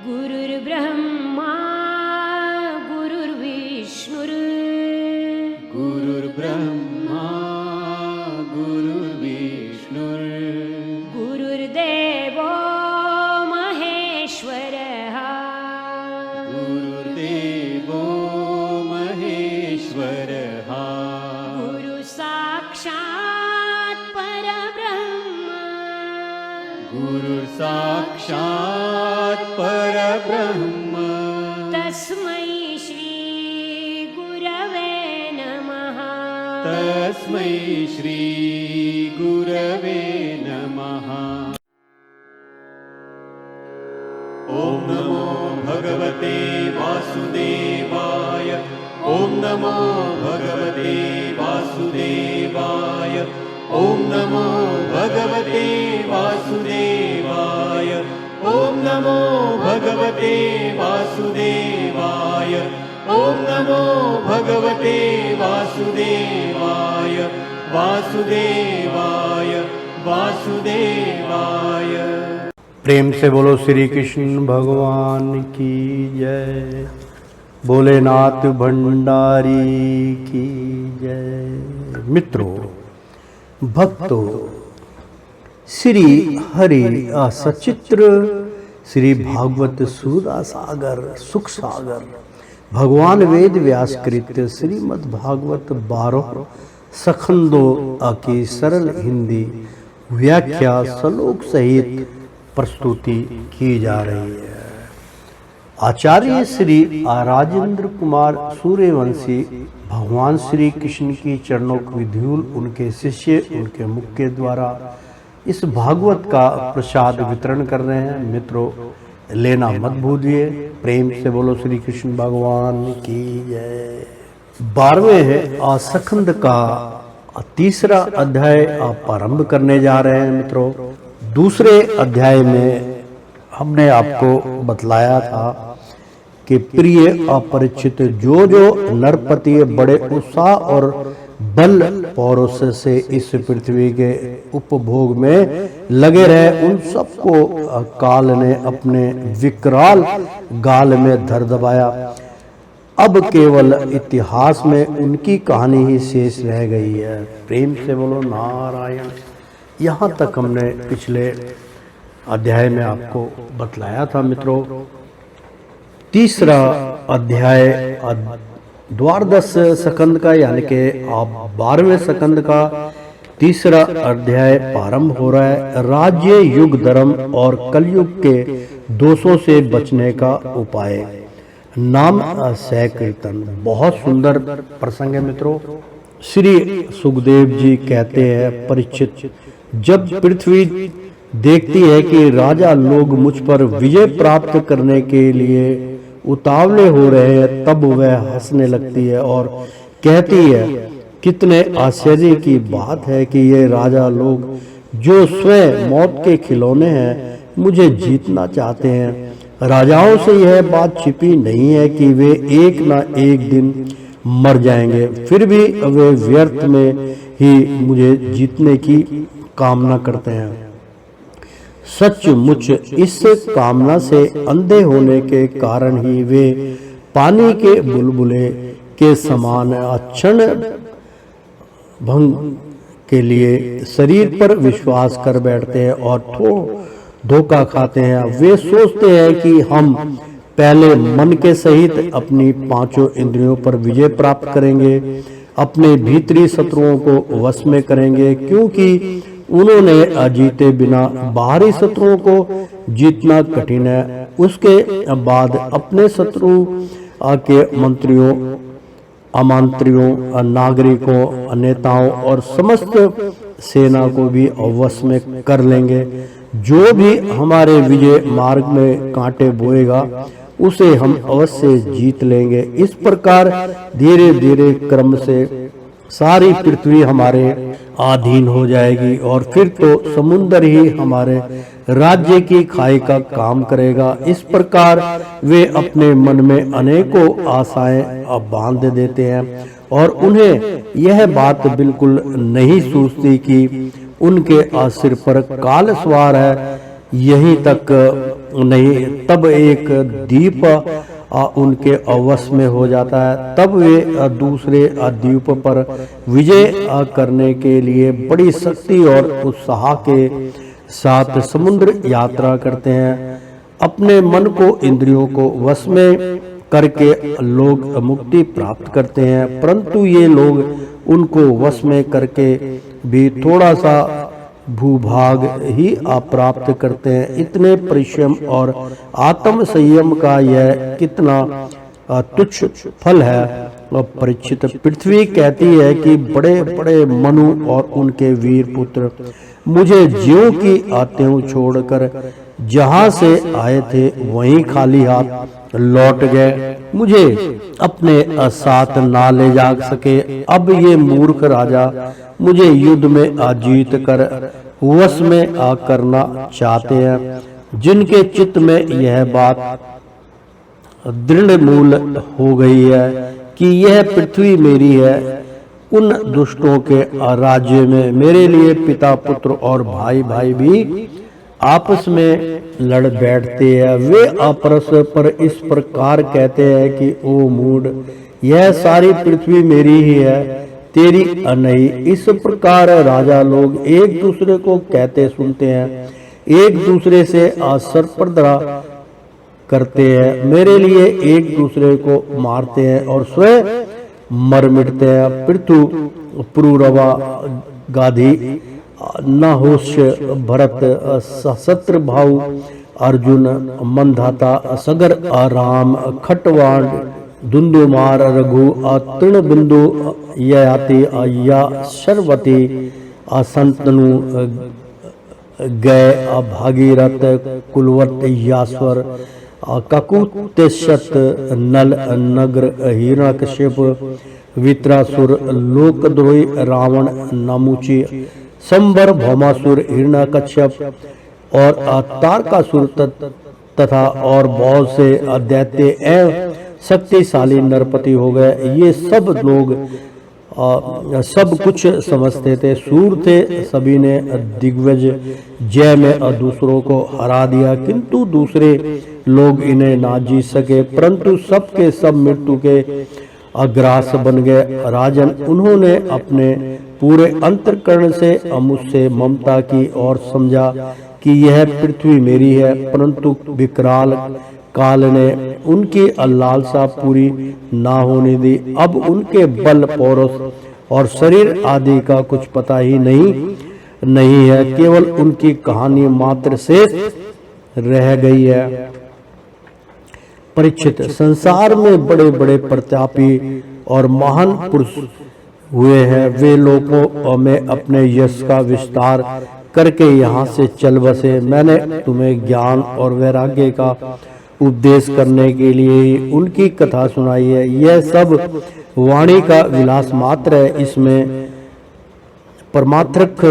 गुरुर्ब्रह्मा गुरुर्विष्णुर् गुरुर्ब्रह्मा गुरुर्विष्णुर् गुरुर्देवो महेश्वरः गुरुर्देवो महेश्वरः गुरुसाक्षात् परब्रह्म गुरुर्साक्षात् परब्रह्म तस्मै श्री गुरवे नमः तस्मै श्री गुरवे नमः। ॐ नमो भगवते वासुदेवाय ॐ नमो भगवते वासुदेवाय ॐ नमो भगवते वासुदेवाय ॐ नमो भगवते वासुदेवाय ॐ नमो भगवते वासुदेवाय वासुदेवाय वासुदेवाय। प्रेम से बोलो श्री कृष्ण भगवान की जय, भोलेनाथ भंडारी की जय। मित्रों, भक्तों, श्री हरि सचित्र श्री भागवत सुधा सागर सुख सागर भगवान वेद व्यास कृत श्रीमद् भागवत 12 सखंदों की सरल हिंदी व्याख्या श्लोक सहित प्रस्तुति की जा रही है। आचार्य श्री राजेंद्र कुमार सूर्यवंशी भगवान श्री कृष्ण की चरणों की धूल उनके शिष्य उनके मुख के द्वारा इस भागवत का प्रसाद वितरण कर रहे हैं। मित्रों, लेना मत भूलिए। प्रेम से बोलो श्री कृष्ण भगवान की जय। 12वें सखंद का तीसरा अध्याय प्रारंभ करने जा रहे हैं। मित्रों, दूसरे अध्याय में हमने आपको बतलाया था कि प्रिय अपरिचित जो नरपति बड़े उत्साह और बल पौरुष से इस पृथ्वी के उपभोग में लगे रहे, उन सबको काल ने अपने विकराल गाल में धर दबाया। अब केवल इतिहास में उनकी कहानी ही शेष रह गई है। प्रेम से बोलो नारायण। यहाँ तक हमने पिछले अध्याय में आपको बतलाया था। मित्रों, तीसरा अध्याय द्वादश स्कंद का यानी कि 12वें स्कंद का तीसरा अध्याय प्रारंभ हो रहा है। राज्य, युग, धर्म और कलयुग के दोषों से बचने का उपाय, नाम सह-कीर्तन। बहुत सुंदर प्रसंग है। मित्रों, श्री सुखदेव जी कहते हैं, परीक्षित, जब पृथ्वी देखती है कि राजा लोग मुझ पर विजय प्राप्त करने के लिए उतावले हो रहे हैं, तब वह हंसने लगती है और कहती है, कितने आश्चर्य की बात है कि ये राजा लोग जो स्वयं मौत के खिलौने हैं, मुझे जीतना चाहते हैं। राजाओं से यह बात छिपी नहीं है कि वे एक ना एक दिन मर जाएंगे, फिर भी वे व्यर्थ में ही मुझे जीतने की कामना करते हैं। सचमुच इस कामना से अंधे होने के कारण ही वे पानी के बुलबुले के समान क्षण भंग के लिए शरीर पर विश्वास कर बैठते हैं और धोखा खाते हैं। वे सोचते हैं कि हम पहले मन के सहित अपनी 5 इंद्रियों पर विजय प्राप्त करेंगे, अपने भीतरी शत्रुओं को वश में करेंगे, क्योंकि उन्होंने जीते बिना बाहरी शत्रुओं को जीतना कठिन है। उसके बाद अपने शत्रु के मंत्रियों, अमंत्रियों, नागरिकों, नेताओं और समस्त सेना को भी वश में कर लेंगे। जो भी हमारे विजय मार्ग में कांटे बोएगा, उसे हम अवश्य जीत लेंगे। इस प्रकार धीरे धीरे क्रम से सारी पृथ्वी हमारे अधीन हो जाएगी और फिर तो समुद्र ही हमारे राज्य की खाई का काम करेगा। इस प्रकार वे अपने मन में अनेकों आशाएं बांध देते हैं और उन्हें यह बात बिल्कुल नहीं सूझती कि उनके सिर पर काल सवार है। यहीं तक नहीं, तब एक दीप उनके वश में हो जाता है। तब वे दूसरे द्वीप पर विजय करने के लिए बड़ी शक्ति और उत्साह के साथ समुद्र यात्रा करते हैं। अपने मन को, इंद्रियों को वश में करके लोग मुक्ति प्राप्त करते हैं, परंतु ये लोग उनको वश में करके भी थोड़ा सा भूभाग ही प्राप्त करते हैं। इतने परिश्रम और आत्म संयम का यह कितना तुच्छ फल है। परीक्षित, पृथ्वी कहती है कि बड़े बड़े मनु और उनके वीर पुत्र मुझे ज्यों की त्यों छोड़कर जहां से आए थे वहीं खाली हाथ लौट गए, मुझे अपने साथ ना ले जा सके। अब ये मूर्ख राजा मुझे युद्ध में जीत कर वश में करना चाहते हैं। जिनके चित्त में यह बात दृढ़ मूल हो गई है कि यह पृथ्वी मेरी है, उन दुष्टों के राज्य में मेरे लिए पिता, पुत्र और भाई भाई भी आपस में लड़ बैठते हैं। वे आपस पर इस प्रकार कहते हैं कि ओ मूढ़, यह सारी पृथ्वी मेरी ही है, तेरी नहीं। इस प्रकार राजा लोग एक दूसरे को कहते सुनते हैं, एक दूसरे से सर्पदरा करते हैं, मेरे लिए एक दूसरे को मारते हैं और स्वयं मर मिटते हैं। पृथु, पुरुरवा, गाधी, नहुष, भरत, शत्रुभाव, अर्जुन, मंधाता, सगर, राम, खटवाण, धुंधुमार, रघु, तृणबिंदु, ययाति, या शर्वती, संतनु, गय, भागीरथ, कुलवत, यास्वर, ककुत्शत, नल, नगर, हिरण्यकशिप, वित्रासुर, लोकद्रोही, रावण, नमुची, संबर, भौमासुर, हिरण्यकश्यप और तारकासुर तथा और बहुत से दैत्य एवं शक्तिशाली नरपति हो गए। ये सब लोग सब कुछ समझते थे, सूर थे, सभी ने दिग्विजय जय में दूसरों को हरा दिया, किंतु दूसरे लोग इन्हें ना जीत सके, परंतु सबके सब मृत्यु के अग्रास बन गए। राजन, उन्होंने अपने पूरे अंतःकरण से मुझसे ममता की और समझा कि यह पृथ्वी मेरी है, परंतु विकराल काल ने उनकी लालसा पूरी ना होने दी। अब उनके बल, पौरुष और शरीर आदि का कुछ पता ही नहीं है, केवल उनकी कहानी मात्र से रह गई है। परीक्षित, संसार में बड़े बड़े प्रतापी और महान पुरुष हुए हैं, वे लोगों में अपने यश का विस्तार करके यहाँ से चल बसे। मैंने तुम्हें ज्ञान और वैराग्य का उपदेश करने के लिए ही उनकी कथा सुनाई है। यह सब वाणी का विलास मात्र है, इसमें परमार्थक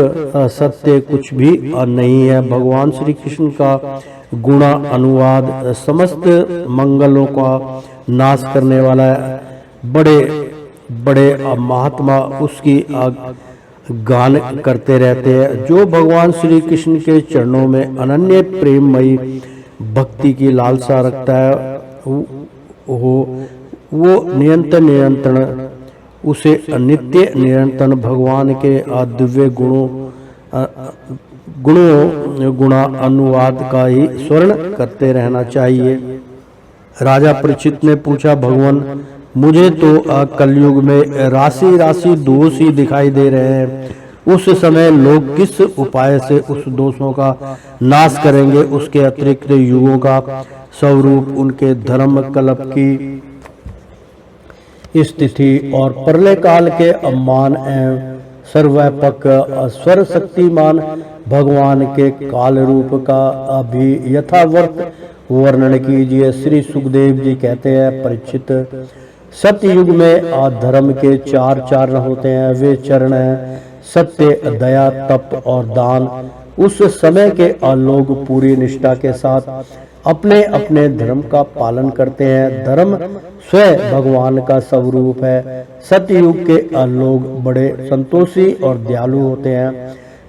सत्य कुछ भी नहीं है। भगवान श्री कृष्ण का गुणा अनुवाद समस्त मंगलों का नाश करने वाला है। बड़े बड़े महात्मा उसकी गान करते रहते हैं। जो भगवान श्री कृष्ण के चरणों में अनन्य प्रेममयी भक्ति की लालसा रखता है, वो निरंतर उसे नित्य निरंतर भगवान के दिव्य गुणा अनुवाद का ही स्वर्ण करते रहना चाहिए। राजा परीक्षित ने पूछा, भगवान, मुझे तो कलयुग में राशि राशि दोष ही दिखाई दे रहे हैं। उस समय लोग किस उपाय से उस दोषों का नाश करेंगे? उसके अतिरिक्त युगों का स्वरूप, उनके धर्म कल्प की स्थिति और प्रलय काल के अम्मान एवं सर्वव्यापक सर्वशक्तिमान भगवान के काल रूप का भी यथावर्त वर्णन कीजिए। श्री सुखदेव जी कहते हैं, परीक्षित, सतयुग में धर्म के चार चरण होते हैं। वे चरण हैं सत्य, दया, तप और दान। उस समय के लोग पूरी निष्ठा के साथ अपने अपने धर्म का पालन करते हैं। धर्म स्वयं भगवान का स्वरूप है। सतयुग के लोग बड़े संतोषी और दयालु होते हैं।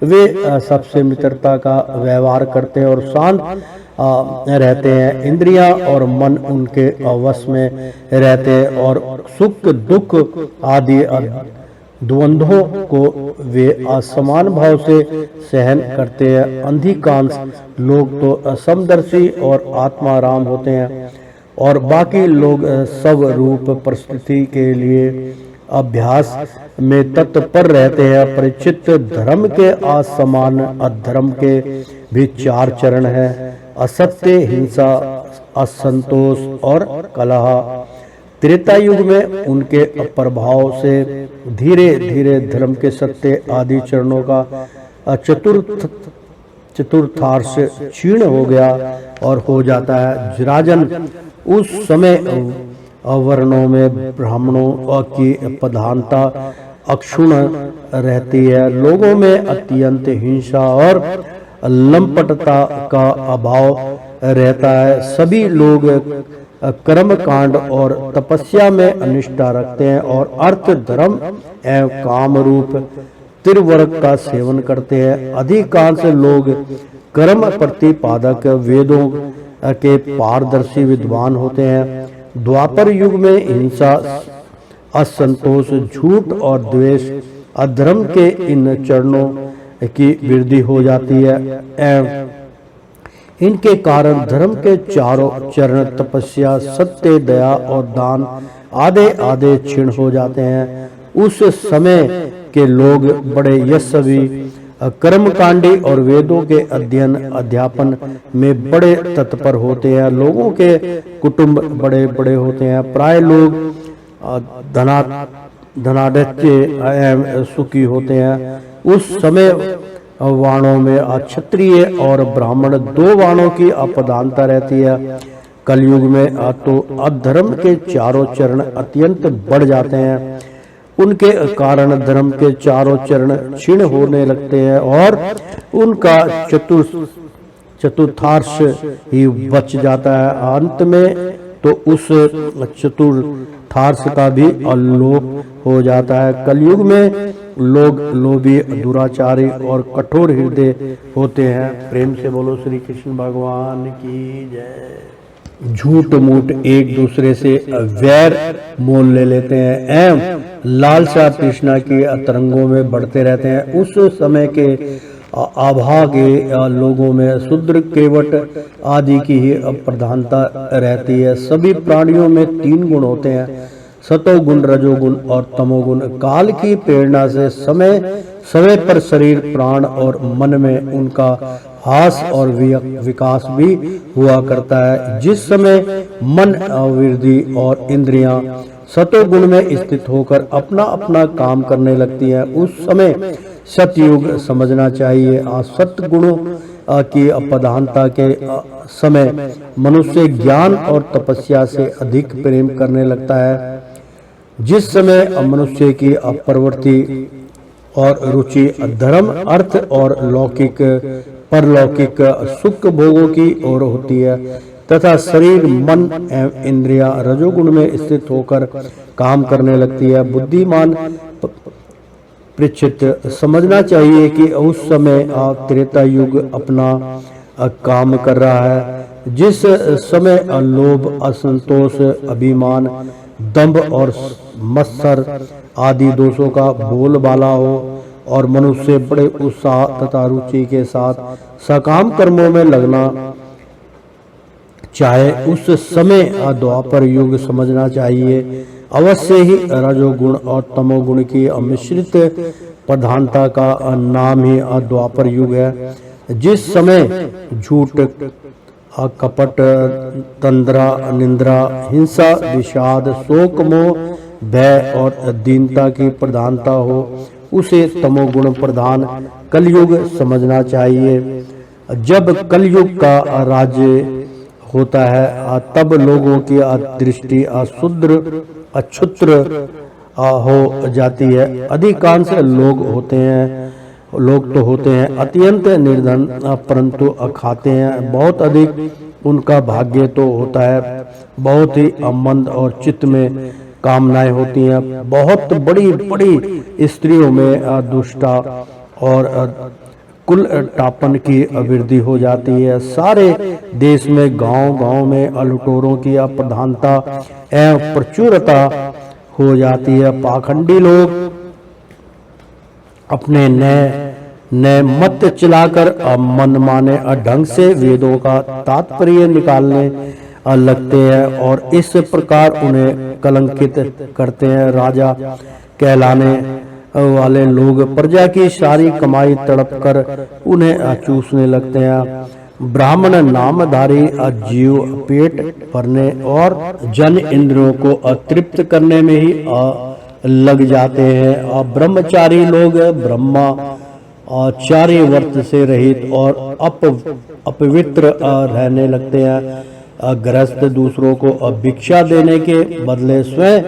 वे सबसे मित्रता का व्यवहार करते हैं और शांत रहते हैं। इंद्रियां और मन उनके वश में रहते हैं और सुख दुख आदि द्वंद्वों को वे असमान भाव से सहन करते हैं। अधिकांश लोग तो समदर्शी और आत्माराम होते हैं और बाकी लोग सब रूप परिस्थिति के लिए अभ्यास में तत्पर रहते हैं। परिचित धर्म के असमान अधर्म के भी 4 चरण हैं: असत्य, हिंसा, असंतोष और कलह। त्रेता युग में उनके प्रभाव से धीरे धीरे धर्म के सत्य आदि चरणों का चतुर्थांश क्षीण हो गया और हो जाता है। राजन, उस समय वर्णों में ब्राह्मणों की प्रधानता अक्षुण रहती है। लोगों में अत्यंत हिंसा और लंपटता का अभाव रहता है। सभी लोग कर्म कांड और तपस्या में निष्ठा रखते हैं और अर्थ, धर्म एवं काम रूप त्रिवर्ग का सेवन करते हैं। अधिकांश लोग कर्म प्रतिपादक वेदों के पारदर्शी विद्वान होते हैं। द्वापर युग में हिंसा, असंतोष, झूठ और द्वेष, अधर्म के इन चरणों की वृद्धि हो जाती है एवं इनके कारण धर्म के 4 चरण तपस्या, सत्य, दया और दान आधे आधे क्षीण हो जाते हैं। उस समय के लोग बड़े यशस्वी, कर्मकांडी और वेदों के अध्ययन अध्यापन में बड़े तत्पर होते हैं। लोगों के कुटुंब बड़े बड़े होते हैं। प्राय लोग धनाढ्य एवं सुखी होते हैं। उस समय वाणों में क्षत्रिय और ब्राह्मण 2 वाणों की अपदानता रहती है। कलयुग में तो अधर्म के 4 चरण अत्यंत बढ़ जाते हैं। उनके कारण धर्म के 4 चरण क्षीण होने लगते हैं और उनका चतुर्थांश ही बच जाता है। अंत में तो उस चतुर्थांश का भी अलोप हो जाता है। कलयुग में लोग लोभी, दुराचारी और कठोर हृदय होते हैं। प्रेम से बोलो श्री कृष्ण भगवान की जय। झूठ मूठ एक दूसरे से वैर मोल ले लेते हैं एवं लालसा तृष्णा की तरंगों में बढ़ते रहते हैं। उस समय के अभागे लोगों में शूद्र, केवट आदि की ही प्रधानता रहती है। सभी प्राणियों में 3 गुण होते हैं: सतोगुण, रजोगुण और तमोगुण। काल की प्रेरणा से समय समय पर शरीर, प्राण और मन में उनका हास और विकास भी हुआ करता है। जिस समय मन, वृद्धि और इंद्रियां सतोगुण में स्थित होकर अपना अपना काम करने लगती है, उस समय सतयुग समझना चाहिए। सतगुणों की प्रधानता के समय मनुष्य ज्ञान और तपस्या से अधिक प्रेम करने लगता है। जिस समय मनुष्य की प्रवृत्ति और रुचि धर्म, अर्थ और लौकिक परलौकिक सुख भोगों की ओर होती है तथा शरीर, मन एवं इंद्रियां रजोगुण में स्थित होकर काम करने लगती है, बुद्धिमान परीक्षित समझना चाहिए कि उस समय त्रेता युग अपना काम कर रहा है। जिस समय लोभ, असंतोष, अभिमान, दंभ और मत्सर आदि दोषों का बोलबाला हो और मनुष्य बड़े उत्साह तथा रुचि के साथ सकाम कर्मों में लगना चाहे, उस समय द्वापर युग समझना चाहिए। अवश्य ही रजोगुण और तमोगुण की मिश्रित प्रधानता का नाम ही द्वापर युग है। जिस समय झूठ, कपट, तंद्रा, निंद्रा, हिंसा, विषाद, शोक, मोह, भय और दीनता की प्रधानता हो, उसे तमोगुण प्रधान कलयुग समझना चाहिए। जब कलयुग का राज्य होता है तब लोगों की दृष्टि अशुद्र, अक्षुत्र हो जाती है। अधिकांश लोग तो होते हैं अत्यंत निर्धन, परंतु खाते हैं बहुत अधिक। उनका भाग्य तो होता है बहुत ही मंद और चित्त में कामनाएं होती हैं। बहुत बड़ी बड़ी स्त्रियों में दुष्टा और कुल टापन की वृद्धि हो जाती है। सारे देश में गांव-गांव में लुटेरों की प्रधानता एवं प्रचुरता हो जाती है। पाखंडी लोग अपने नए मत चलाकर मनमाने ढंग से वेदों का तात्पर्य निकालने लगते हैं और इस प्रकार उन्हें कलंकित करते हैं। राजा कहलाने वाले लोग प्रजा की सारी कमाई तड़प कर उन्हें चूसने लगते हैं। ब्राह्मण नामधारी जीव पेट भरने और जन इंद्रियों को तृप्त करने में ही लग जाते हैं। ब्रह्मचारी लोग ब्रह्मचार्य व्रत से रहित और अपवित्र रहने लगते हैं। गृहस्थ दूसरों को भिक्षा देने के बदले स्वयं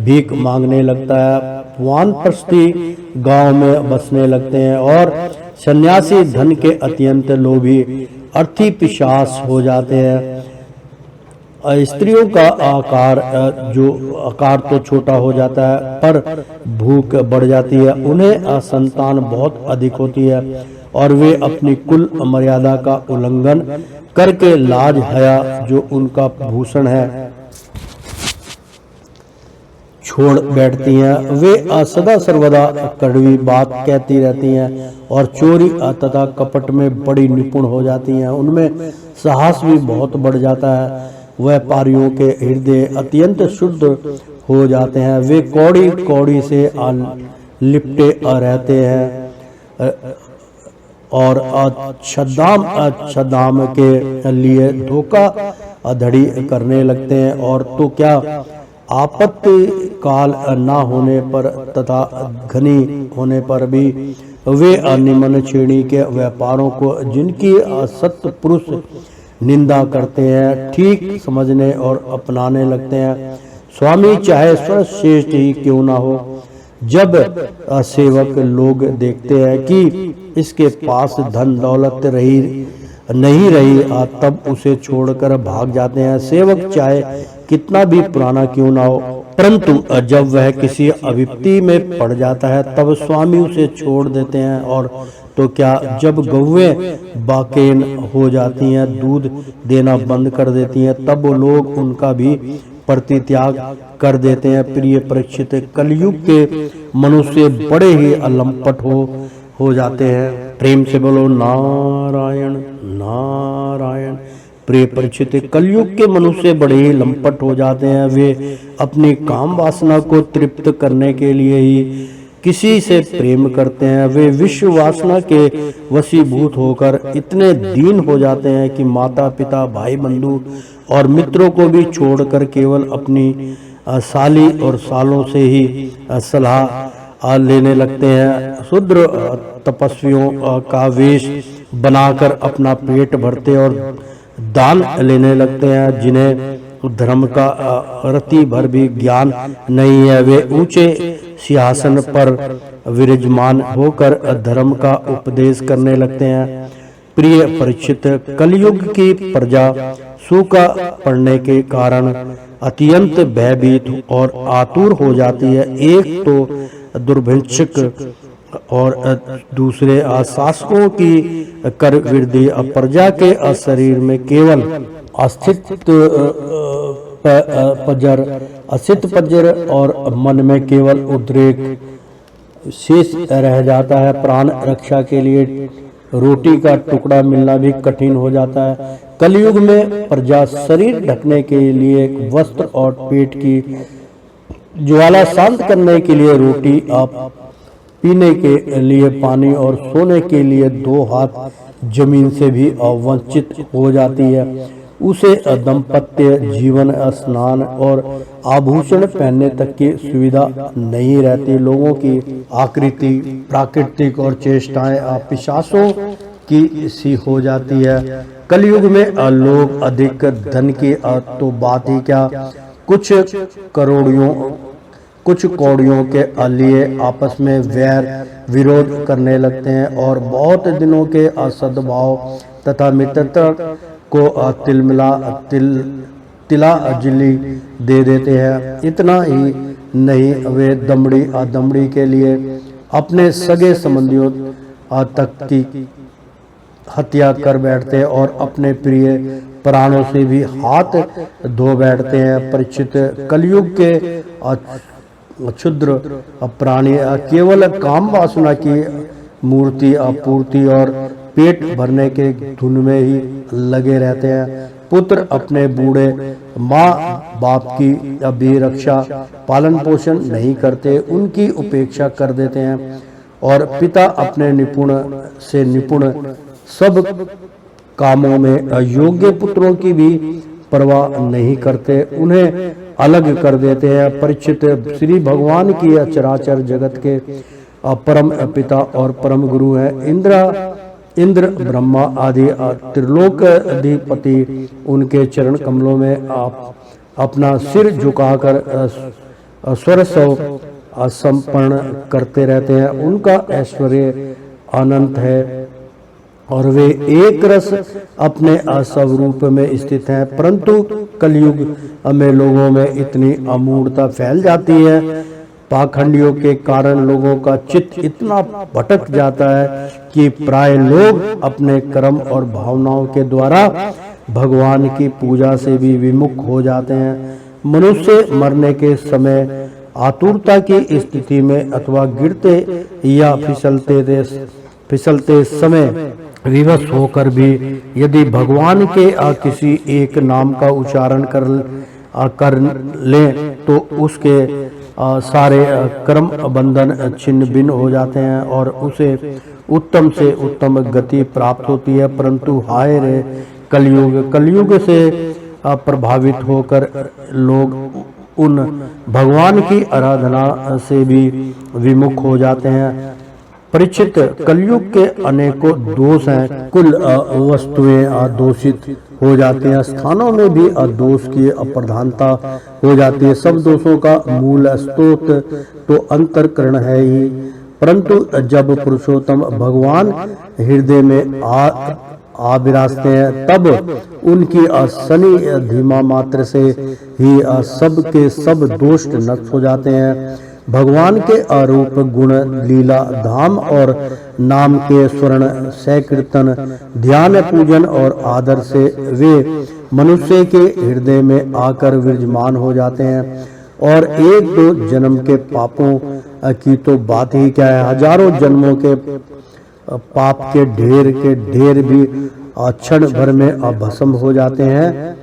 भीख मांगने लगता है। वानप्रस्थी गांव में बसने लगते हैं और सन्यासी धन के अत्यंत लोभी अर्थी पिशाच हो जाते हैं। स्त्रियों का आकार तो छोटा हो जाता है पर भूख बढ़ जाती है। उन्हें संतान बहुत अधिक होती है और वे अपनी कुल मर्यादा का उल्लंघन करके लाज हया जो उनका भूषण है छोड़ बैठती हैं। वे सदा सर्वदा कड़वी बात कहती रहती हैं और चोरी तथा कपट में बड़ी निपुण हो जाती हैं। उनमें साहस भी बहुत बढ़ जाता है। व्यापारियों के हृदय अत्यंत शुद्ध हो जाते हैं। वे कौड़ी कौड़ी से लिपटे रहते हैं और छद्दाम के लिए धोखा धड़ी करने लगते हैं। और तो क्या आपत्ति काल न होने पर तथा घनी होने पर भी वे निम्न श्रेणी के व्यापारों को जिनकी सत्य पुरुष निंदा करते हैं ठीक समझने और अपनाने लगते हैं। स्वामी चाहे सर्वश्रेष्ठ ही क्यों ना हो, जब सेवक लोग देखते हैं कि इसके पास धन दौलत नहीं रही तब उसे छोड़कर भाग जाते हैं। सेवक चाहे कितना भी पुराना क्यों ना हो, परंतु जब वह किसी अविपत्ति में पड़ जाता है तब स्वामी उसे छोड़ देते हैं। और तो क्या जब गौएं बाकेन हो जाती हैं, दूध देना बंद कर देती हैं, तब वो लोग उनका भी परित्याग कर देते हैं। प्रिय परीक्षित, कलयुग के मनुष्य बड़े ही अलंपट हो जाते हैं। प्रेम से बोलो नारायण नारायण। प्रिय परीक्षित, कलयुग के मनुष्य बड़े ही लंपट हो जाते हैं। वे अपनी काम वासना को तृप्त करने के लिए ही किसी से प्रेम करते हैं। वे विश्व वासना के वशीभूत होकर इतने दीन हो जाते हैं कि माता पिता भाई बंधु और मित्रों को भी छोड़कर केवल अपनी साली और सालों से ही सलाह लेने लगते हैं। शूद्र तपस्वियों का वेश बनाकर अपना पेट भरते और दान लेने लगते हैं, जिन्हें धर्म का रति भर भी ज्ञान नहीं है। वे ऊंचे सिंहासन पर विराजमान होकर धर्म का उपदेश करने लगते हैं। प्रिय परीक्षित, कलयुग की प्रजा सूखा पड़ने के कारण अत्यंत भयभीत और आतुर हो जाती है। एक तो दुर्भिक्षक और दूसरे शासकों की कर वृद्धि प्रजा के शरीर में केवल अस्थित पजर और मन में केवल उद्रेक शेष रह जाता है। प्राण रक्षा के लिए रोटी का टुकड़ा मिलना भी कठिन हो जाता है। कलयुग में प्रजा शरीर ढकने के लिए वस्त्र और पेट की ज्वाला शांत करने के लिए रोटी, पीने के लिए पानी और सोने के लिए 2 हाथ जमीन से भी वंचित हो जाती है। उसे दाम्पत्य जीवन, स्नान और आभूषण पहनने तक की सुविधा नहीं रहती। लोगों की आकृति प्राकृतिक और चेष्टाएं पिशाचों की सी हो जाती है। कलयुग में लोग अधिक धन की तो बात ही क्या, कुछ कौड़ियों के लिए आपस में वैर विरोध करने लगते हैं और बहुत दिनों के असद्भाव तथा मित्रता को तिलाजिली दे देते हैं। इतना ही नहीं, वे दमड़ी के लिए अपने सगे संबंधियों तक की हत्या कर बैठते हैं और अपने प्रिय प्राणों से भी हाथ धो बैठते हैं। परीक्षित, कलयुग के क्षुद्र प्राणी केवल काम वासना की मूर्ति आपूर्ति और पेट भरने के धुन में ही लगे रहते हैं। पुत्र अपने बूढ़े माँ बाप की भी रक्षा पालन पोषण नहीं करते, उनकी उपेक्षा कर देते हैं। और पिता अपने निपुण से निपुण सब कामों में योग्य पुत्रों की भी परवाह नहीं करते, उन्हें अलग कर देते हैं। परीक्षित, श्री भगवान की चराचर जगत के परम पिता और परम गुरु हैं। इंद्र ब्रह्मा आदि त्रिलोक अधिपति उनके चरण कमलों में आप अपना सिर झुकाकर स्वर समर्पण करते रहते हैं। उनका ऐश्वर्य अनंत है और वे एक रस अपने स्वरूप में स्थित हैं, परंतु कलयुग में लोगों में इतनी अमूढ़ता फैल जाती है, पाखंडियों के कारण लोगों का चित्त इतना भटक जाता है कि प्राय लोग अपने कर्म और भावनाओं के द्वारा भगवान की पूजा से भी विमुख हो जाते हैं। मनुष्य मरने के समय आतुरता की स्थिति में अथवा गिरते या फिसलते समय विवश होकर भी यदि भगवान के किसी एक नाम का उच्चारण कर ले तो उसके सारे कर्म बंधन छिन्न भिन्न हो जाते हैं और उसे उत्तम से उत्तम गति प्राप्त होती है। परंतु हाय रे कलयुग से प्रभावित होकर लोग उन भगवान की आराधना से भी विमुख हो जाते हैं। परीक्षित, कलयुग के अनेकों दोष हैं, कुल वस्तुएं दोषित हो जाती हैं, स्थानों में भी दोष की अप्रधानता हो जाती है। सब दोषों का मूल स्रोत तो अंतःकरण है ही, परंतु जब पुरुषोत्तम भगवान हृदय में आ विराजते हैं तब उनकी शनि धीमा मात्र से ही सब के सब दोष नष्ट हो जाते हैं। भगवान के आरूप गुण लीला धाम और नाम के स्वर्ण सैकीर्तन ध्यान पूजन और आदर से वे मनुष्य के हृदय में आकर विराजमान हो जाते हैं। और एक दो जन्म के पापों की तो बात ही क्या है, हजारों जन्मों के पाप के ढेर भी क्षण भर में भस्म हो जाते हैं,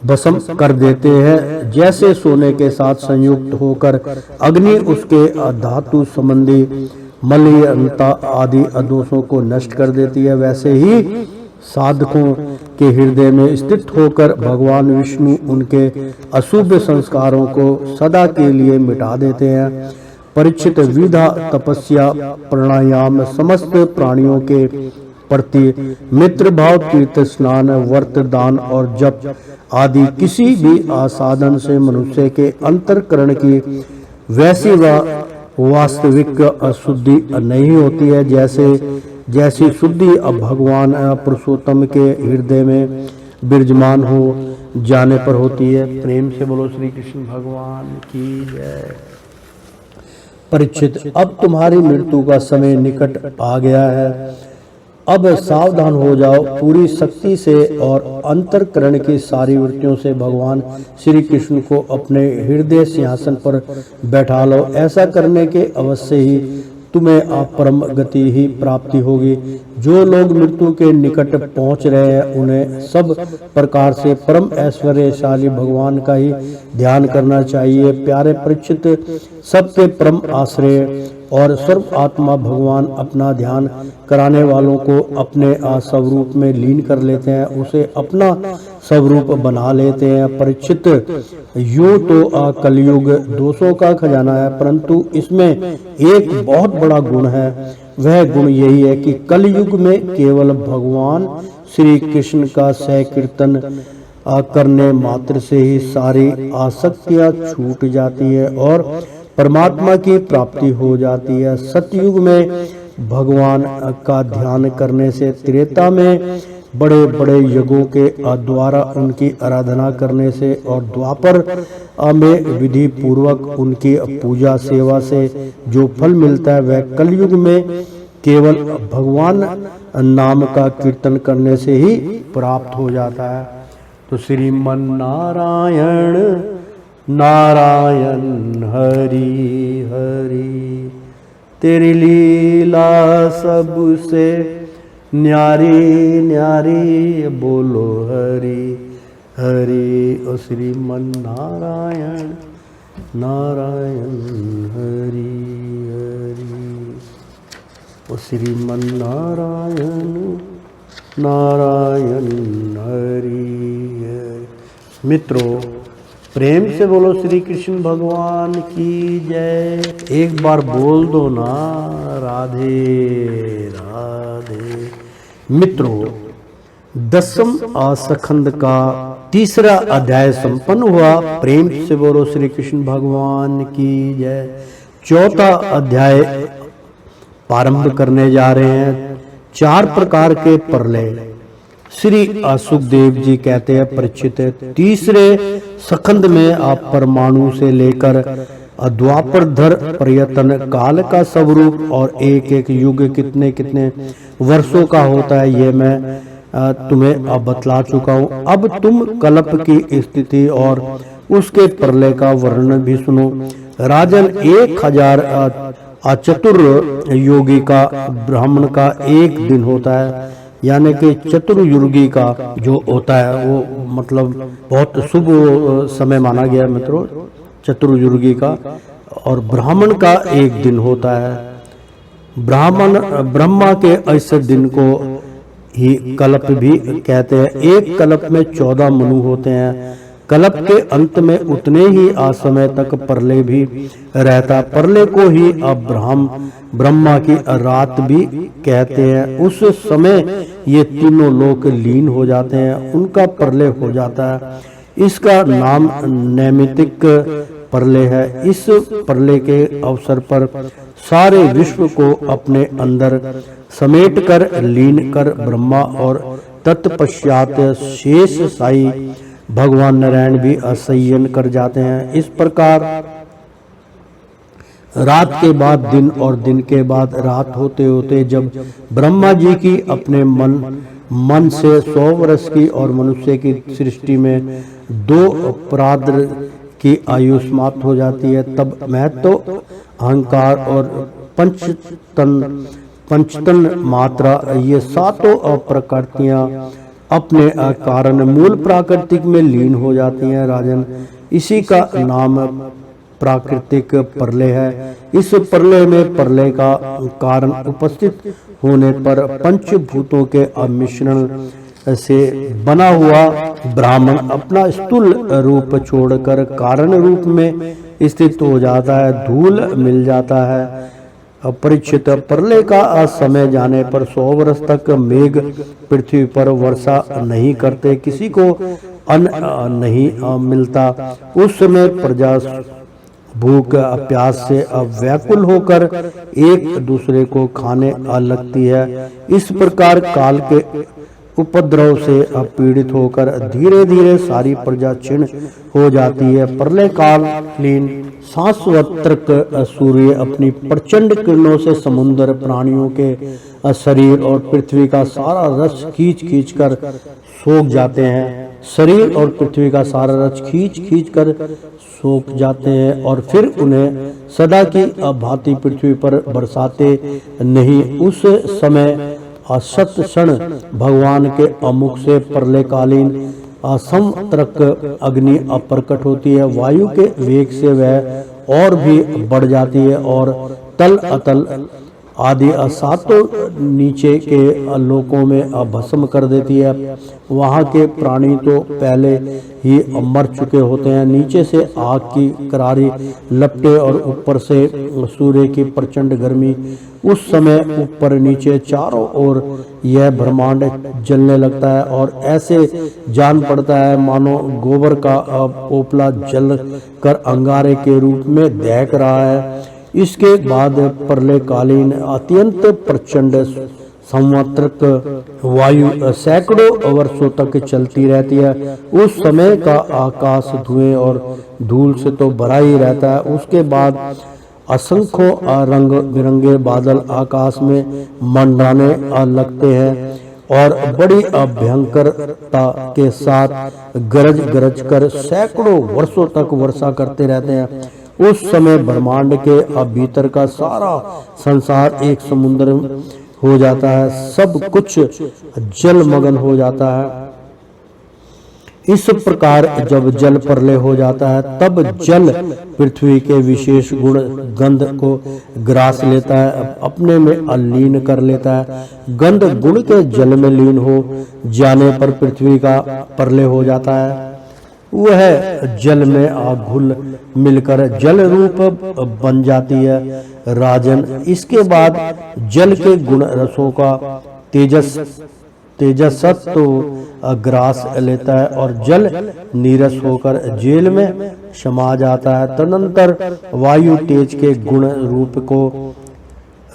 भस्म कर देते हैं। जैसे सोने के साथ संयुक्त होकर अग्नि उसके धातु संबंधी मलिनता आदि दोषों को नष्ट कर देती है, वैसे ही साधकों के हृदय में स्थित होकर भगवान विष्णु उनके अशुभ संस्कारों को सदा के लिए मिटा देते हैं। परीक्षित, विधा तपस्या प्राणायाम समस्त प्राणियों के प्रति मित्र भाव तीर्थ स्नान वर्त दान और जप आदि किसी भी साधन से मनुष्य के अंतःकरण की वैसी वास्तविक शुद्धि नहीं होती है जैसी शुद्धि भगवान पुरुषोत्तम के हृदय में विराजमान हो जाने पर होती है। प्रेम से बोलो श्री कृष्ण भगवान की जय। परीक्षित, अब तुम्हारी मृत्यु का समय निकट आ गया है, अब सावधान हो जाओ, पूरी शक्ति से और अंतःकरण की सारी वृत्तियों से भगवान श्री कृष्ण को अपने हृदय सिंहासन पर बैठा लो। ऐसा करने के अवश्य ही तुम्हें परम गति ही प्राप्ति होगी। जो लोग मृत्यु के निकट पहुंच रहे हैं उन्हें सब प्रकार से परम ऐश्वर्यशाली भगवान का ही ध्यान करना चाहिए। प्यारे परीक्षित, सबके परम आश्रय और सर्व आत्मा भगवान अपना ध्यान कराने वालों को अपने स्वरूप में लीन कर लेते हैं, उसे अपना स्वरूप बना लेते हैं। परीक्षित, यूं तो कलयुग दोषों का खजाना है, परंतु इसमें एक बहुत बड़ा गुण है। वह गुण यही है कि कलयुग में केवल भगवान श्री कृष्ण का सैकीर्तन करने मात्र से ही सारी आसक्तियां छूट जाती है और परमात्मा की प्राप्ति हो जाती है। सतयुग में भगवान का ध्यान करने से त्रेता में बड़े बड़े यज्ञों के द्वारा उनकी आराधना करने से और द्वापर में विधि पूर्वक उनकी पूजा सेवा से जो फल मिलता है वह कलयुग में केवल भगवान नाम का कीर्तन करने से ही प्राप्त हो जाता है। तो श्रीमन नारायण नारायण हरि हरि, तेरी लीला सबसे न्यारी न्यारी, बोलो हरि हरि। ओ श्रीमन नारायण नारायण हरि हरि, ओ श्रीमन नारायण नारायण हरि हरि। मित्रों, प्रेम से बोलो श्री कृष्ण भगवान की जय। एक बार बोल दो ना, राधे राधे। मित्रों, 10वें आसखंड का 3रा अध्याय संपन्न हुआ। प्रेम से बोलो श्री कृष्ण भगवान की जय। 4था अध्याय प्रारंभ करने जा रहे हैं। 4 प्रकार के प्रलय श्री सुखदेव जी कहते हैं, परीक्षित, 3रे सखंड में आप परमाणु से लेकर द्वापर धर पर्यटन काल का स्वरूप और एक एक युग कितने कितने वर्षों का होता है, ये मैं तुम्हें अब बतला चुका हूँ। अब तुम कल्प की स्थिति और उसके प्रलय का वर्णन भी सुनो। राजन, 1000 चतुर्योगी का ब्राह्मण का एक दिन होता है, यानी कि चतुर्युगी का जो होता है वो मतलब बहुत शुभ समय माना गया है मित्रों, चतुर्युगी का। और ब्राह्मण का एक दिन होता है। ब्रह्मा के ऐसे दिन को ही कल्प भी कहते हैं। एक कल्प में 14 मनु होते हैं। कल्प के अंत में उतने ही असमय तक प्रलय भी रहता। प्रलय को ही अब ब्रह्मा की रात भी कहते हैं। उस समय ये तीनों लोक लीन हो जाते हैं, उनका प्रलय हो जाता है। इसका नाम नैमित्तिक प्रलय है। इस प्रलय के अवसर पर सारे विश्व को अपने अंदर समेटकर लीन कर ब्रह्मा और तत्पश्चात शेष साई भगवान नारायण भी असयन कर जाते हैं। इस प्रकार रात के बाद दिन और दिन के बाद रात होते होते जब ब्रह्मा जी की अपने मन से 100 वर्ष की और मनुष्य की सृष्टि में 2 प्राद्र की आयु समाप्त हो जाती है, तब महत्व, अहंकार और पंचतन मात्रा, ये 7 प्रकृतियां अपने कारण मूल प्राकृतिक में लीन हो जाती हैं। राजन, इसी का नाम प्राकृतिक प्रलय है। इस प्रलय में प्रलय का कारण उपस्थित होने पर पंचभूतों के मिश्रण से बना हुआ ब्राह्मण अपना स्थूल रूप छोड़कर कारण रूप में स्थित हो जाता है, धूल मिल जाता है। परीक्षित, प्रलय का समय जाने पर 100 वर्ष तक मेघ पृथ्वी पर वर्षा नहीं करते, किसी को अन्न नहीं मिलता। उस समय प्रजा भूख प्यास से व्याकुल होकर एक दूसरे को खाने लगती है। इस प्रकार काल के उपद्रव से पीड़ित होकर धीरे धीरे सारी प्रजा क्षीण हो जाती है। प्रलय कालीन शाश्वतृक सूर्य अपनी प्रचंड किरणों से समुद्र, प्राणियों के शरीर और पृथ्वी का सारा रस खींच कर सोख जाते हैं। शरीर और पृथ्वी का सारा रस खींच कर सोख जाते हैं और फिर उन्हें सदा की भांति पृथ्वी पर बरसाते नहीं। उस समय असत क्षण भगवान के अमुख से प्रलयकालीन असमत्रक अग्नि प्रकट होती है। वायु के वेग से वह और भी बढ़ जाती है और तल अतल आदि 7 नीचे के लोकों में भस्म कर देती है। वहाँ के प्राणी तो पहले ही मर चुके होते हैं। नीचे से आग की करारी लपटे और ऊपर से सूर्य की प्रचंड गर्मी। उस समय ऊपर नीचे चारों ओर यह ब्रह्मांड जलने लगता है और ऐसे जान पड़ता है मानो गोबर का पोपला जल कर अंगारे के रूप में दहक रहा है। इसके बाद प्रलयकालीन अत्यंत प्रचंड संवत्सरक वायु सैकड़ों वर्षों तक चलती रहती है। उस समय का आकाश धुएं और धूल से तो भरा ही रहता है। उसके बाद असंख्यों रंग बिरंगे बादल आकाश में मंडराने लगते हैं और बड़ी भयंकरता के साथ गरज गरज कर सैकड़ों वर्षों तक वर्षा करते रहते हैं। उस समय ब्रह्मांड के भीतर का सारा संसार एक समुद्र हो जाता है, सब कुछ जलमग्न हो जाता है। इस प्रकार जब जल प्रलय हो जाता है तब जल पृथ्वी के विशेष गुण गंध को ग्रास लेता है, अपने में लीन कर लेता है। गंध गुण के जल में लीन हो जाने पर पृथ्वी का प्रलय हो जाता है। वह जल में घुल मिलकर जल रूप बन जाती है। राजन, इसके बाद जल के गुण रसों का तेजसत्व ग्रास लेता है और जल नीरस होकर जेल में समा जाता है। तदनंतर वायु तेज के गुण रूप को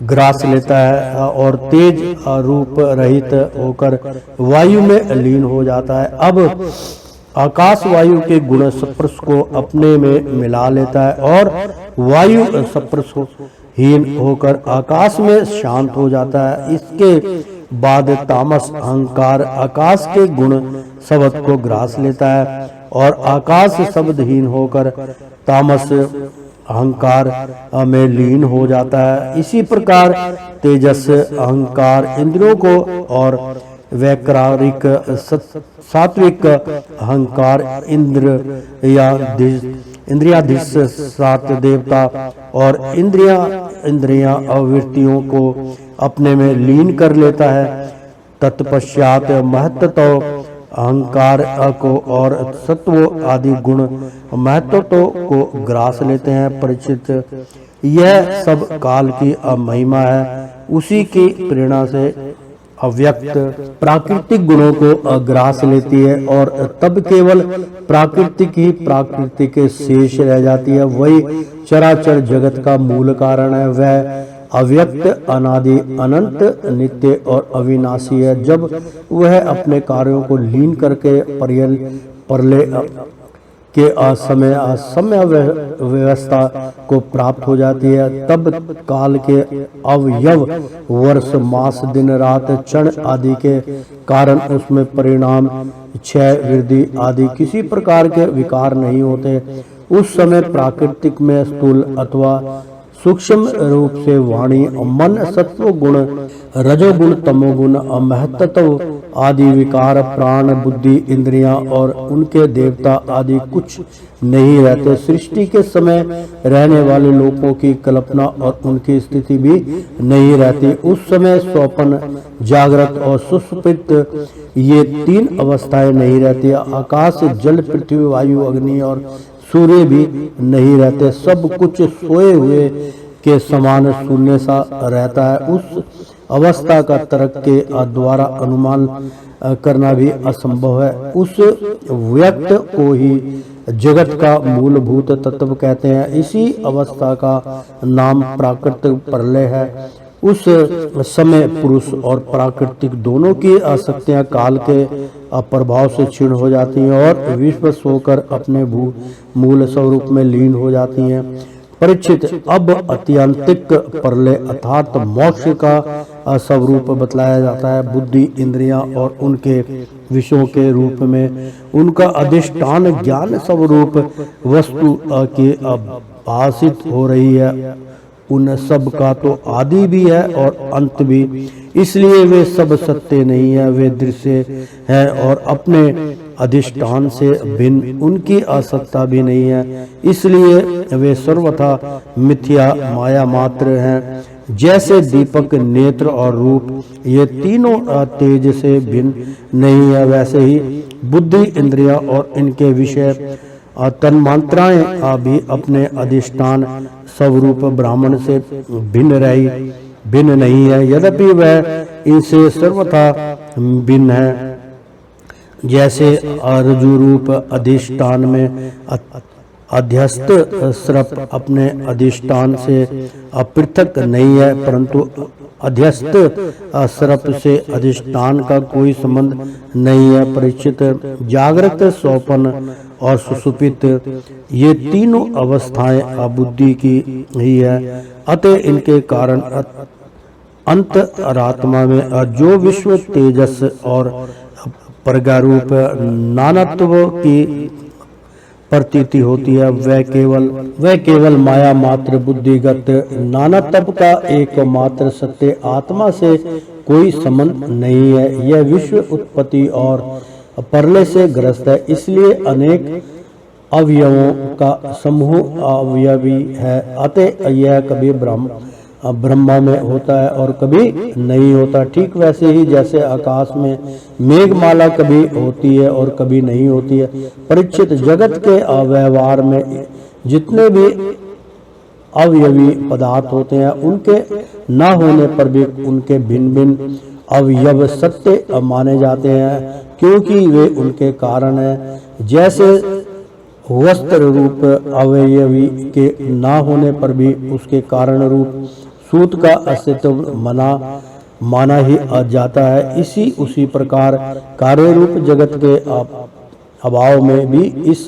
ग्रास लेता है और तेज रूप रहित होकर वायु में लीन हो जाता है। अब आकाश वायु के गुण स्पर्श को अपने में मिला लेता है और वायु स्पर्शहीन होकर आकाश में शांत हो जाता है। इसके बाद तामस अहंकार आकाश के गुण शब्द को ग्रास लेता है और आकाश शब्दहीन होकर तामस अहंकार में लीन हो जाता है। इसी प्रकार तेजस अहंकार इंद्रियों को और वैकारिक सात्विक अहंकार इंद्रियाधीश सात देवता और इंद्रियां अवृत्तियों को अपने में लीन कर लेता है। तत्पश्चात महत्त्व अहंकार को और सत्व आदि गुण महत्व को ग्रास लेते हैं। परिचित, यह सब काल की महिमा है। उसी की प्रेरणा से अव्यक्त प्राकृतिक गुणों को ग्रास लेती है और तब केवल प्राकृतिक ही प्राकृतिक के शेष रह जाती है। वही चराचर जगत का मूल कारण है। वह अव्यक्त, अनादि, अनंत, नित्य और अविनाशी है। जब वह अपने कार्यों को लीन करके प्रलय के समय व्यवस्था को प्राप्त हो जाती है, तब काल के अवयव वर्ष, मास, दिन, रात, क्षण आदि के कारण उसमें परिणाम, क्षय, वृद्धि आदि किसी प्रकार के विकार नहीं होते। उस समय प्राकृतिक में स्थूल अथवा सूक्ष्म रूप से वाणी, मन, सत्व गुण, रजोगुण, तमोगुण, महत्त्व आदि विकार, प्राण, बुद्धि, इंद्रियां और उनके देवता आदि कुछ नहीं रहते। सृष्टि के समय रहने वाले लोगों की कल्पना और उनकी स्थिति भी नहीं रहती। उस समय स्वप्न, जागृत और सुषुप्त ये तीन अवस्थाएं नहीं रहती। आकाश, जल, पृथ्वी, वायु, अग्नि और सूर्य भी नहीं रहते। सब कुछ सोए हुए के समान शून्य सा रहता है। उस अवस्था का तर्क के द्वारा अनुमान करना भी असंभव है। उस व्यक्त को ही जगत का मूलभूत तत्व कहते हैं। इसी अवस्था का नाम प्राकृतिक प्रलय है। उस समय पुरुष और प्राकृतिक दोनों की आसक्तियां काल के प्रभाव से क्षीण हो जाती हैं और विश्वस होकर अपने मूल स्वरूप में लीन हो जाती हैं। परीक्षित, अब अत्यंतिक प्रलय अर्थात मोक्ष का स्वरूप बतलाया जाता है। बुद्धि, इंद्रियां और उनके विषयों के रूप में उनका अधिष्ठान ज्ञान स्वरूप वस्तु के भाषित हो रही है। उन सब का तो आदि भी है और अंत भी, इसलिए वे सब सत्य नहीं है। वे दृश्य हैं और अपने अधिष्ठान से भिन्न उनकी असत्ता भी नहीं है, इसलिए वे सर्वथा मिथ्या माया मात्र हैं। जैसे दीपक, नेत्र और रूप ये तीनों तेज से भिन्न नहीं है, वैसे ही बुद्धि, इंद्रियां और इनके विषय तन्मात्राएं भी अपने अधिष्ठान स्वरूप ब्राह्मण से भिन्न नहीं है, यद्यपि वह इनसे सर्वथा भिन्न है। जैसे रज्जु रूप अधिष्ठान में अध्यस्त सर्प अपने अधिष्ठान से पृथक नहीं है, परंतु अध्यस्त सर्प से अधिष्ठान का कोई संबंध नहीं है। परिचित, जागृत, स्वप्न और सुषुप्त, ये तीनों अवस्थाएं अबुद्धि की ही है। अतः इनके कारण अंतरात्मा में जो विश्व तेजस और प्रज्ञारूप नानात्व की प्रतीति होती है, वह केवल माया मात्र बुद्धिगत नानात्व का एकमात्र सत्य आत्मा से कोई संबंध नहीं है। यह विश्व उत्पत्ति और प्रलय से ग्रस्त है, इसलिए अनेक अवयवों का समूह अवयवी है। अतः यह कभी ब्रह्मा में होता है और कभी नहीं होता। ठीक वैसे ही जैसे आकाश में मेघमाला कभी होती है और कभी नहीं होती है। परीक्षित, जगत के व्यवहार में जितने भी अवयवी पदार्थ होते हैं, उनके न होने पर भी उनके भिन्न भिन्न अवयव सत्य माने जाते हैं, क्योंकि वे उनके कारण हैं। जैसे वस्त्र रूप अवयवी के न होने पर भी उसके कारण रूप सूत का अस्तित्व माना ही जाता है, उसी प्रकार कार्य रूप जगत के अभाव में भी इस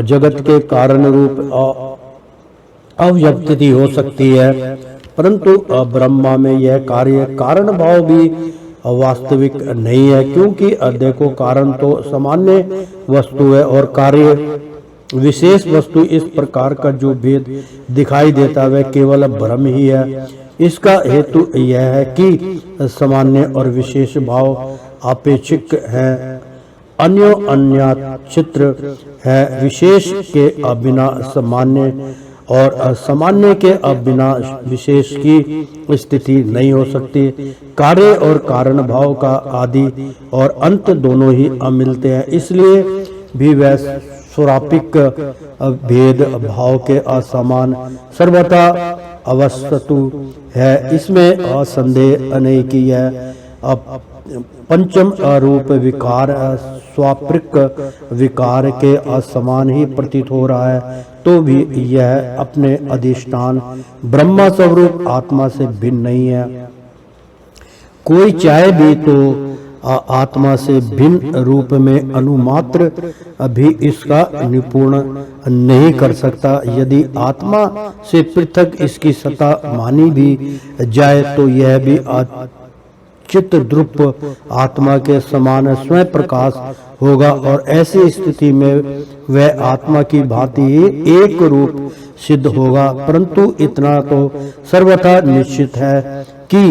जगत के कारण रूप अव्यक्ति हो सकती है। परंतु ब्रह्मा में यह कार्य कारण भाव भी वास्तविक नहीं है, क्योंकि देखो, कारण तो सामान्य वस्तु है और कार्य विशेष वस्तु। इस प्रकार का जो भेद दिखाई देता है वह केवल भ्रम ही है। इसका हेतु यह है कि सामान्य और विशेष भाव आपेक्षिक हैं, अन्योन्याश्रित है। विशेष के बिना सामान्य और सामान्य के बिना विशेष की स्थिति नहीं हो सकती। कार्य और कारण भाव का आदि और अंत दोनों ही मिलते हैं, इसलिए भी वह स्वापिक भेद भाव के असमान सर्वथा अवस्तु है। इसमें असंदेह नहीं कि यह पंचम रूप विकार स्वापिक विकार के असमान ही प्रतीत हो रहा है, तो भी यह अपने अधिष्ठान ब्रह्मा स्वरूप आत्मा से भिन्न नहीं है। कोई चाहे भी तो आत्मा से भिन्न रूप में अनुमात्र भी इसका निरूपण नहीं कर सकता। यदि आत्मा से पृथक इसकी सत्ता मानी भी जाए तो यह भी चित्त द्रुप आत्मा के समान स्वयं प्रकाश होगा और ऐसी स्थिति में वह आत्मा की भांति ही एक रूप सिद्ध होगा। परंतु इतना तो सर्वथा निश्चित है कि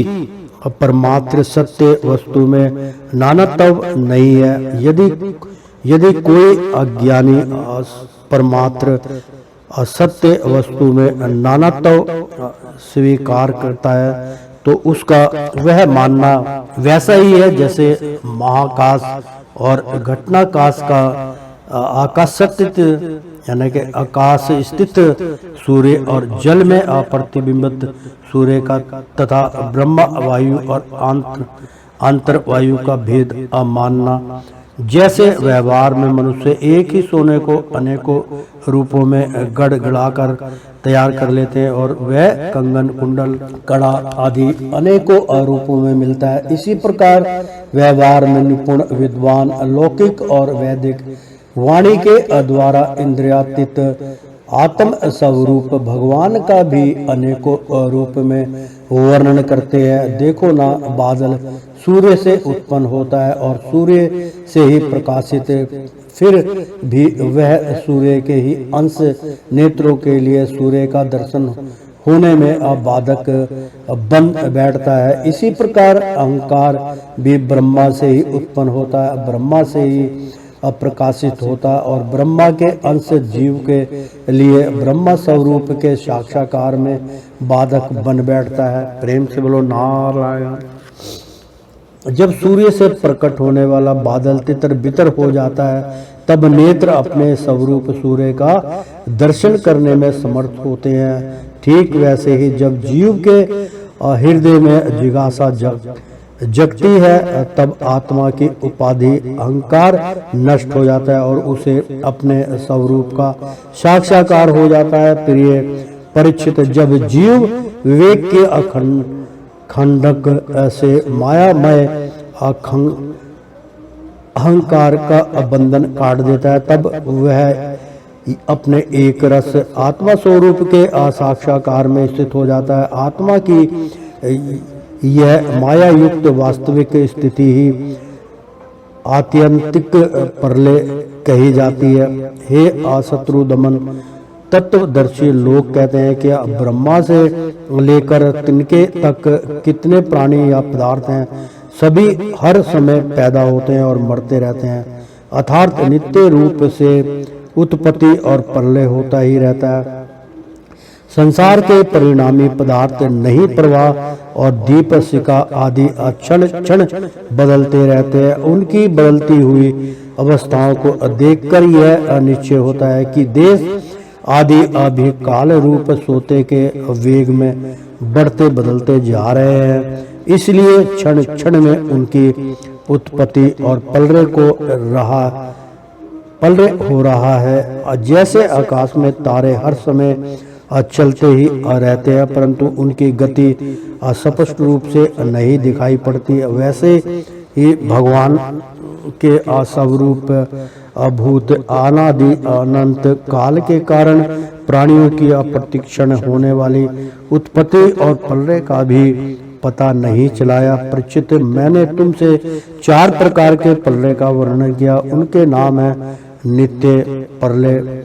परमात्र सत्य वस्तु में नानात्व नहीं है। यदि कोई अज्ञानी परमात्र सत्य वस्तु में नानात्व स्वीकार करता है तो उसका वह मानना वैसा ही है जैसे महाकाश और घटनाकाश का आकाश स्थित यानी कि आकाश स्थित सूर्य और जल में अप्रतिबिंबित सूर्य का तथा ब्रह्म वायु और अंतर वायु का भेद अमानना। जैसे व्यवहार में मनुष्य एक ही सोने को अनेकों रूपों में गढ़-गढ़ाकर तैयार कर लेते हैं और वह कंगन, कुंडल, कड़ा आदि अनेकों रूपों में मिलता है। इसी प्रकार व्यवहार में निपुण विद्वान लौकिक और वैदिक वाणी के द्वारा इंद्रियातीत आत्म स्वरूप भगवान का भी अनेकों रूप में वर्णन करते हैं। देखो ना, बादल सूर्य से उत्पन्न होता है और सूर्य से ही प्रकाशित, फिर भी वह सूर्य के ही अंश नेत्रों के लिए सूर्य का दर्शन होने में बाधक बन बैठता है। इसी प्रकार अहंकार भी ब्रह्मा से ही उत्पन्न होता है, ब्रह्मा से ही प्रकाशित होता है और ब्रह्मा के अंश जीव के लिए ब्रह्मा स्वरूप के साक्षात्कार में बाधक बन बैठता है। प्रेम से बोलो नारायण। जब सूर्य से प्रकट होने वाला बादल तितर बितर हो जाता है तब नेत्र अपने स्वरूप सूर्य का दर्शन करने में समर्थ होते हैं। ठीक वैसे ही जब जीव के हृदय में जिज्ञासा जगती है तब आत्मा की उपाधि अहंकार नष्ट हो जाता है और उसे अपने स्वरूप का साक्षात्कार हो जाता है। प्रिय परीक्षित, जब जीव विवेक के खंडक से मायामय अहंकार का बंधन काट देता है, तब वह अपने एक रस आत्मा स्वरूप के साक्षात्कार में स्थित हो जाता है। आत्मा की यह माया युक्त वास्तविक स्थिति ही आत्यंतिक प्रलय कही जाती है। हे अशत्रु दमन, तत्वदर्शी लोग कहते हैं कि ब्रह्मा से लेकर तिनके तक कितने प्राणी या पदार्थ हैं, सभी हर समय पैदा होते हैं और मरते रहते हैं, अर्थात नित्य रूप से उत्पत्ति और प्रलय होता ही रहता है। संसार के परिणामी पदार्थ नहीं प्रवाह और दीप शिखा आदि क्षण क्षण बदलते रहते हैं। उनकी बदलती हुई अवस्थाओं को देखकर यह अनिश्चय होता है कि देश आदि अभी काल रूप सोते के वेग में बढ़ते बदलते जा रहे हैं। इसलिए क्षण क्षण में उनकी उत्पत्ति और पलरे हो रहा है। जैसे आकाश में तारे हर समय चलते ही रहते हैं, परंतु उनकी गति स्पष्ट रूप से नहीं दिखाई पड़ती, वैसे ही भगवान के स्वरूप अभूत अनादि अनंत काल के कारण प्राणियों की अप्रतिक्षण होने वाली उत्पत्ति और प्रलय का भी पता नहीं चलाया। परिचित, मैंने तुमसे 4 प्रकार के प्रलय का वर्णन किया। उनके नाम है नित्य प्रलय,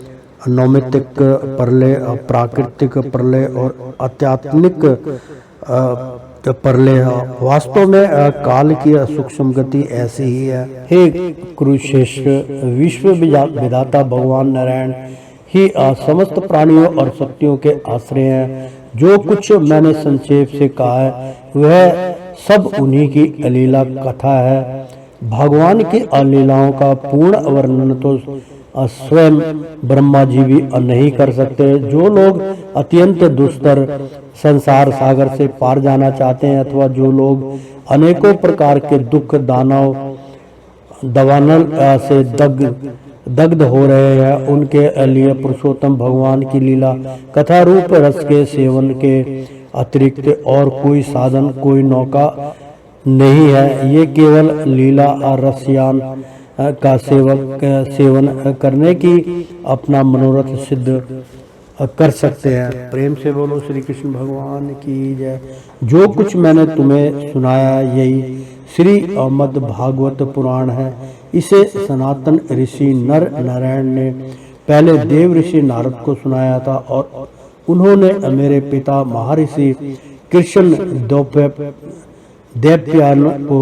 नैमित्तिक प्रलय, प्राकृतिक प्रलय और आध्यात्मिक प्रलय। वास्तव में काल की सूक्ष्म गति ऐसी ही है। हे कुरुश्रेष्ठ, विश्व विधाता भगवान नारायण ही समस्त प्राणियों और शक्तियों के आश्रय हैं। जो कुछ मैंने संक्षेप से कहा है वह सब उन्हीं की अलीला कथा है। भगवान की अलीलाओं का पूर्ण वर्णन तो स्वयं ब्रह्मा जी भी नहीं कर सकते। जो लोग अत्यंत दुस्तर संसार सागर से पार जाना चाहते हैं, अथवा जो लोग अनेकों प्रकार के दुख दानव दवानल से दग्ध हो रहे हैं, उनके लिए पुरुषोत्तम भगवान की लीला कथा रूप रस के सेवन के अतिरिक्त और कोई साधन, कोई नौका नहीं है। ये केवल लीला और रसयान का सेवन करने की अपना मनोरथ सिद्ध कर सकते हैं। प्रेम से बोलो श्री कृष्ण भगवान की जय। जो कुछ मैंने तुम्हें सुनाया यही श्री मद् भागवत पुराण है। इसे सनातन ऋषि नर नारायण ने पहले देव ऋषि नारद को सुनाया था और उन्होंने मेरे पिता महर्षि कृष्ण दैत्यायन को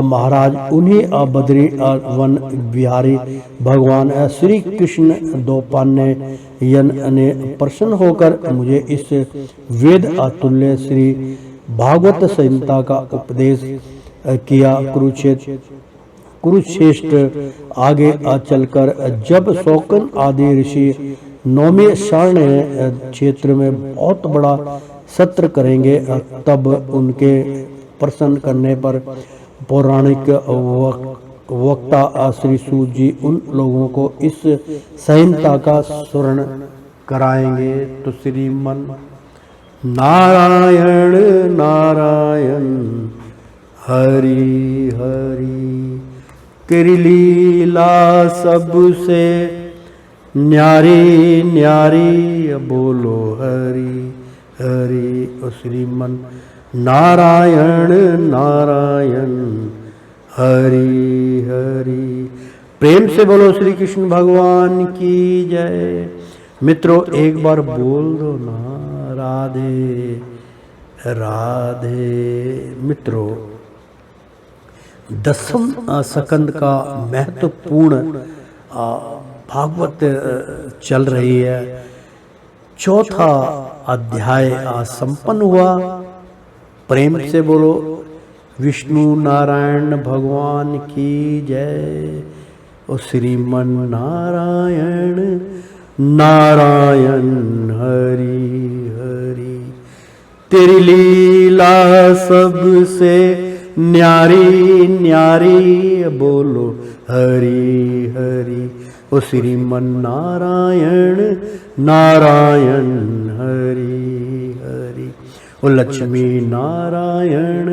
महाराज उन्हीं बद्री वन बिहारी भगवान श्री कृष्ण द्वैपायन ने प्रसन्न होकर मुझे इस वेद अतुल्य श्री भागवत संहिता का उपदेश किया। कुरुश्रेष्ठ आगे चलकर जब शौकन आदि ऋषि 9वें शरण क्षेत्र में बहुत बड़ा सत्र करेंगे, तब उनके प्रसन्न करने पर पौराणिक वक्ता श्री सूत जी उन लोगों को इस संहिता का स्मरण कराएंगे। तो श्रीमन नारायण नारायण हरि हरि, तेरी लीला सबसे न्यारी न्यारी, बोलो हरि हरि। ओ श्रीमन नारायण नारायण हरि हरि। प्रेम से बोलो श्री कृष्ण भगवान की जय। मित्रों एक बार बोल दो ना राधे राधे। मित्रों 10वें स्कंद का महत्वपूर्ण भागवत चल रही है। 4था अध्याय संपन्न हुआ। प्रेम से बोलो विष्णु नारायण भगवान की जय। और श्रीमन नारायण नारायण हरि हरि, तेरी लीला सबसे न्यारी न्यारी, बोलो हरि हरि। ओ श्रीमन नारायण नारायण हरि हरि। ओ लक्ष्मी नारायण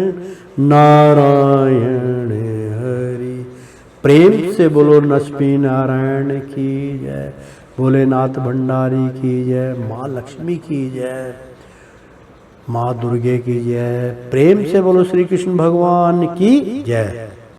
नारायण हरि। प्रेम से बोलो लक्ष्मी नारायण की जय, भोलेनाथ भंडारी की जय, माँ लक्ष्मी की जय, माँ दुर्गे की जय। प्रेम से बोलो श्री कृष्ण भगवान की जय।